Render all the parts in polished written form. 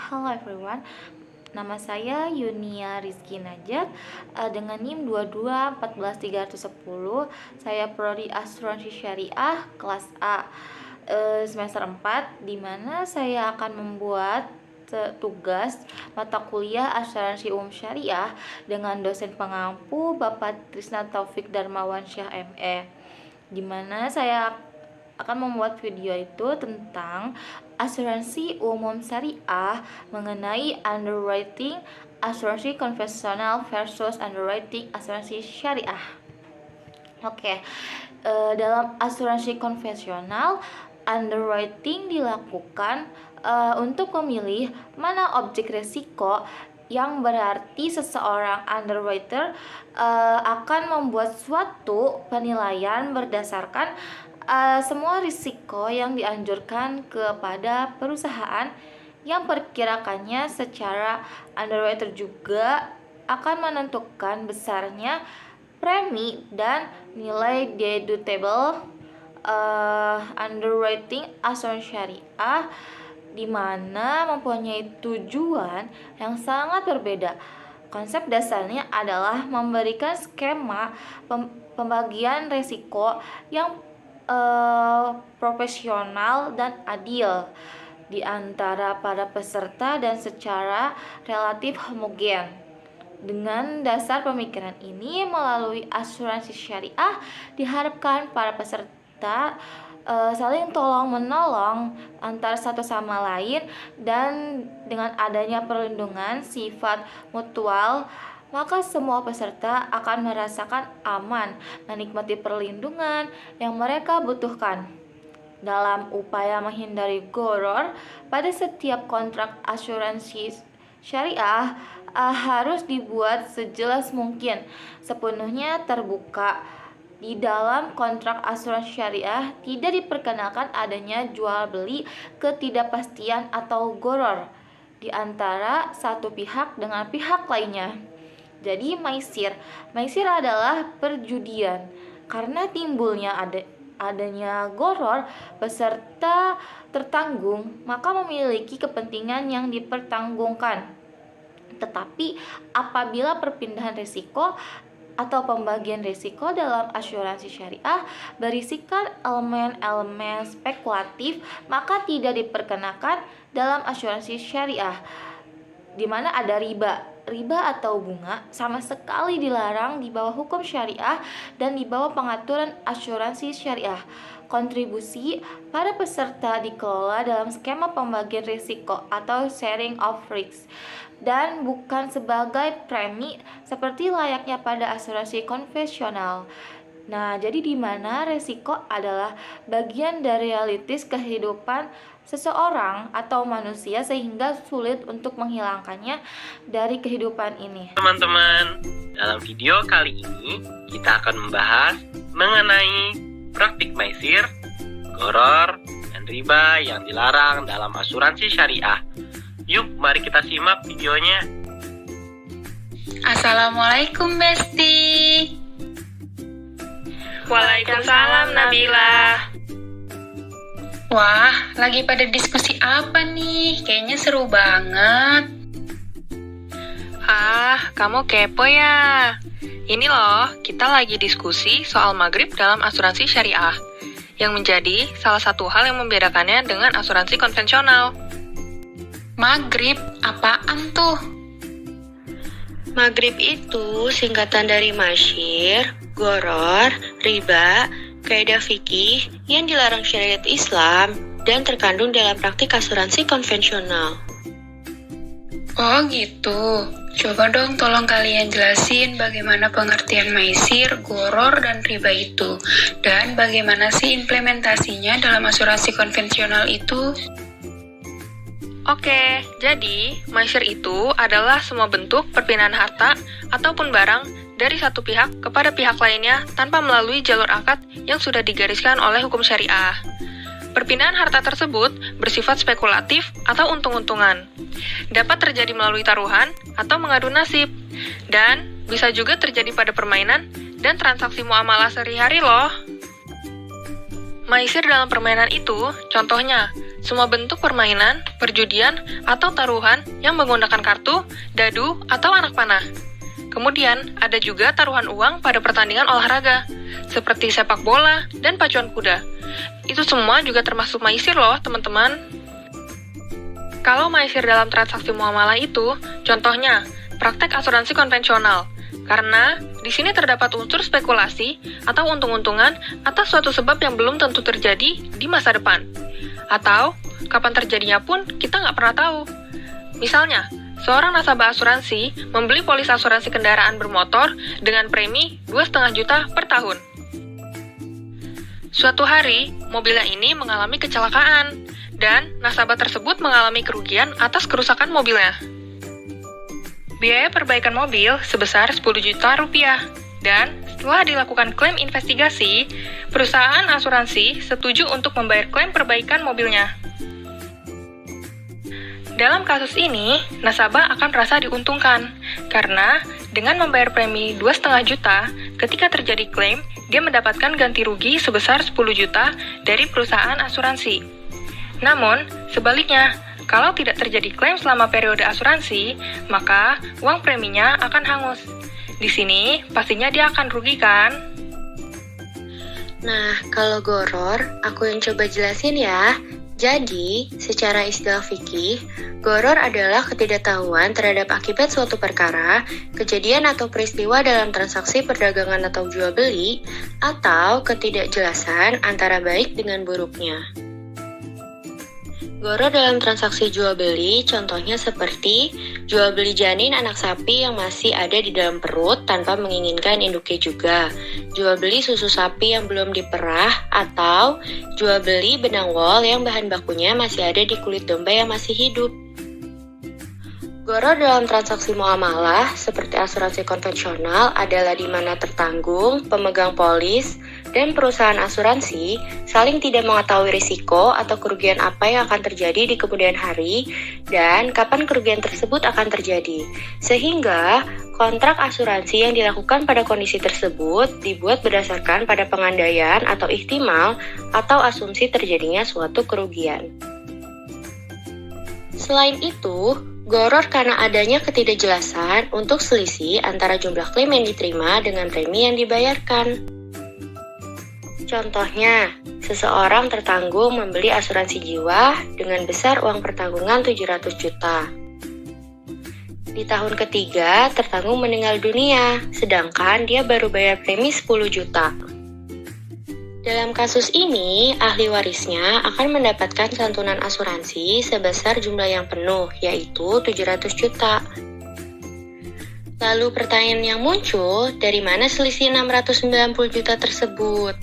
Halo everyone, nama saya Yunia Rizky Najat dengan NIM 2214310. Saya prodi Asuransi Syariah kelas A semester 4, di mana saya akan membuat tugas mata kuliah Asuransi Umum Syariah dengan dosen pengampu Bapak Trisna Taufik Darmawansyah ME, di mana saya akan membuat video itu tentang asuransi umum syariah mengenai underwriting asuransi konvensional versus underwriting asuransi syariah. Dalam asuransi konvensional, underwriting dilakukan untuk memilih mana objek risiko, yang berarti seseorang underwriter akan membuat suatu penilaian berdasarkan semua risiko yang dianjurkan kepada perusahaan, yang perkirakannya secara underwriter juga akan menentukan besarnya premi dan nilai deductible underwriting asuransi syariah, di mana mempunyai tujuan yang sangat berbeda. Konsep dasarnya adalah memberikan skema pembagian risiko yang profesional dan adil di antara para peserta dan secara relatif homogen. Dengan dasar pemikiran ini, melalui asuransi syariah diharapkan para peserta saling tolong-menolong antara satu sama lain, dan dengan adanya perlindungan sifat mutual, maka semua peserta akan merasakan aman menikmati perlindungan yang mereka butuhkan. Dalam upaya menghindari gharar, pada setiap kontrak asuransi syariah harus dibuat sejelas mungkin, sepenuhnya terbuka. Di dalam kontrak asuransi syariah tidak diperkenalkan adanya jual beli ketidakpastian atau gharar di antara satu pihak dengan pihak lainnya. Jadi maisir adalah perjudian. Karena timbulnya adanya gharar, peserta tertanggung maka memiliki kepentingan yang dipertanggungkan. Tetapi apabila perpindahan risiko atau pembagian risiko dalam asuransi syariah berisikan elemen-elemen spekulatif, maka tidak diperkenakan dalam asuransi syariah, di mana ada riba atau bunga sama sekali dilarang di bawah hukum syariah dan di bawah pengaturan asuransi syariah. Kontribusi para peserta dikelola dalam skema pembagian risiko atau sharing of risks, dan bukan sebagai premi seperti layaknya pada asuransi konvensional. Nah, jadi di mana risiko adalah bagian dari realitas kehidupan seseorang atau manusia, sehingga sulit untuk menghilangkannya dari kehidupan ini. Teman-teman, dalam video kali ini kita akan membahas mengenai praktik maisir, gharar, dan riba yang dilarang dalam asuransi syariah. Yuk, mari kita simak videonya. Assalamualaikum Besti. Waalaikumsalam Nabila. Wah, lagi pada diskusi apa nih? Kayaknya seru banget. Kamu kepo ya? Ini loh, kita lagi diskusi soal maghrib dalam asuransi syariah, yang menjadi salah satu hal yang membedakannya dengan asuransi konvensional. Maghrib, apaan tuh? Maghrib itu singkatan dari masyir, gharar, riba, kaidah fikih yang dilarang syariat Islam dan terkandung dalam praktik asuransi konvensional. Oh gitu. Coba dong tolong kalian jelasin bagaimana pengertian maisir, gharar, dan riba itu, dan bagaimana sih implementasinya dalam asuransi konvensional itu. Oke, jadi maisir itu adalah semua bentuk perpindahan harta ataupun barang dari satu pihak kepada pihak lainnya tanpa melalui jalur akad yang sudah digariskan oleh hukum syariah. Perpindahan harta tersebut bersifat spekulatif atau untung-untungan. Dapat terjadi melalui taruhan atau mengadu nasib, dan bisa juga terjadi pada permainan dan transaksi muamalah sehari-hari loh. Maisir dalam permainan itu, contohnya, semua bentuk permainan, perjudian, atau taruhan yang menggunakan kartu, dadu, atau anak panah. Kemudian, ada juga taruhan uang pada pertandingan olahraga, seperti sepak bola dan pacuan kuda. Itu semua juga termasuk maisir loh, teman-teman. Kalau maisir dalam transaksi muamalah itu, contohnya, praktek asuransi konvensional. Karena di sini terdapat unsur spekulasi atau untung-untungan atas suatu sebab yang belum tentu terjadi di masa depan. Atau, kapan terjadinya pun kita nggak pernah tahu. Misalnya, seorang nasabah asuransi membeli polis asuransi kendaraan bermotor dengan premi 2,5 juta per tahun. Suatu hari, mobilnya ini mengalami kecelakaan, dan nasabah tersebut mengalami kerugian atas kerusakan mobilnya. Biaya perbaikan mobil sebesar 10 juta rupiah, dan setelah dilakukan klaim investigasi, perusahaan asuransi setuju untuk membayar klaim perbaikan mobilnya. Dalam kasus ini, nasabah akan merasa diuntungkan, karena dengan membayar premi 2,5 juta, ketika terjadi klaim, dia mendapatkan ganti rugi sebesar 10 juta dari perusahaan asuransi. Namun, sebaliknya, kalau tidak terjadi klaim selama periode asuransi, maka uang preminya akan hangus. Di sini, pastinya dia akan rugi kan? Nah, kalau goror, aku yang coba jelasin ya. Jadi, secara istilah fikih, goror adalah ketidaktahuan terhadap akibat suatu perkara, kejadian atau peristiwa dalam transaksi perdagangan atau jual beli, atau ketidakjelasan antara baik dengan buruknya. Goror dalam transaksi jual beli contohnya seperti jual beli janin anak sapi yang masih ada di dalam perut tanpa menginginkan induknya juga, jual beli susu sapi yang belum diperah, atau jual beli benang wol yang bahan bakunya masih ada di kulit domba yang masih hidup. Goror dalam transaksi muamalah seperti asuransi konvensional adalah di mana tertanggung, pemegang polis, dan perusahaan asuransi saling tidak mengetahui risiko atau kerugian apa yang akan terjadi di kemudian hari dan kapan kerugian tersebut akan terjadi. Sehingga kontrak asuransi yang dilakukan pada kondisi tersebut dibuat berdasarkan pada pengandaian atau ihtimal atau asumsi terjadinya suatu kerugian. Selain itu, goror karena adanya ketidakjelasan untuk selisih antara jumlah klaim yang diterima dengan premi yang dibayarkan. Contohnya, seseorang tertanggung membeli asuransi jiwa dengan besar uang pertanggungan 700 juta. Di tahun ketiga, tertanggung meninggal dunia, sedangkan dia baru bayar premi 10 juta. Dalam kasus ini, ahli warisnya akan mendapatkan santunan asuransi sebesar jumlah yang penuh, yaitu 700 juta. Lalu pertanyaan yang muncul, dari mana selisih 690 juta tersebut?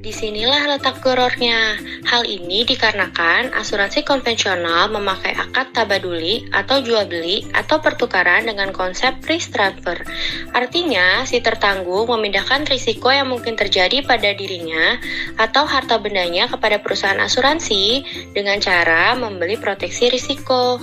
Disinilah letak gorornya. Hal ini dikarenakan asuransi konvensional memakai akad tabaduli atau jual beli atau pertukaran dengan konsep risk transfer. Artinya, si tertanggung memindahkan risiko yang mungkin terjadi pada dirinya atau harta bendanya kepada perusahaan asuransi dengan cara membeli proteksi risiko.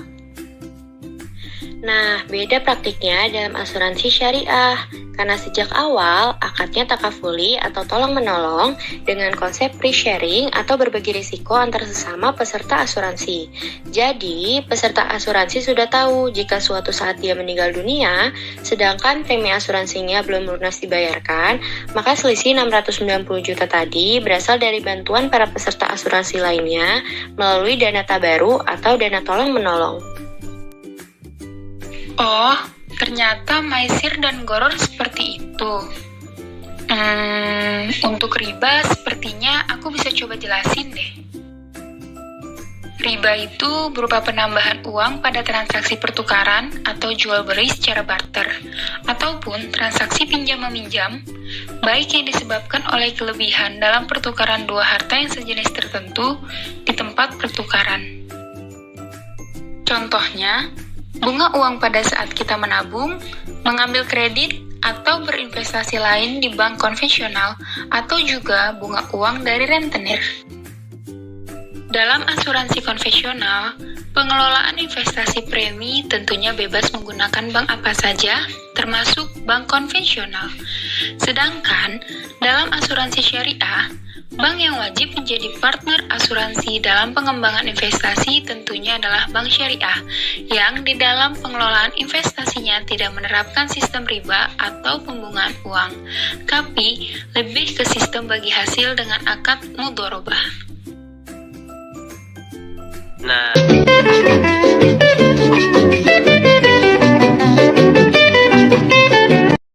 Nah, beda praktiknya dalam asuransi syariah, karena sejak awal akadnya takafuli atau tolong-menolong dengan konsep risk-sharing atau berbagi risiko antar sesama peserta asuransi. Jadi, peserta asuransi sudah tahu jika suatu saat dia meninggal dunia, sedangkan premi asuransinya belum lunas dibayarkan, maka selisih 690 juta tadi berasal dari bantuan para peserta asuransi lainnya melalui dana tabaru atau dana tolong-menolong. Oh, ternyata maisir dan goror seperti itu. Untuk riba sepertinya aku bisa coba jelasin deh. Riba itu berupa penambahan uang pada transaksi pertukaran atau jual beli secara barter, ataupun transaksi pinjam-meminjam, baik yang disebabkan oleh kelebihan dalam pertukaran dua harta yang sejenis tertentu di tempat pertukaran. Contohnya, bunga uang pada saat kita menabung, mengambil kredit, atau berinvestasi lain di bank konvensional, atau juga bunga uang dari rentenir. Dalam asuransi konvensional, pengelolaan investasi premi tentunya bebas menggunakan bank apa saja, termasuk bank konvensional. Sedangkan dalam asuransi syariah, bank yang wajib menjadi partner asuransi dalam pengembangan investasi tentunya adalah bank syariah, yang di dalam pengelolaan investasinya tidak menerapkan sistem riba atau pembungaan uang, tapi lebih ke sistem bagi hasil dengan akad mudharabah. Nah,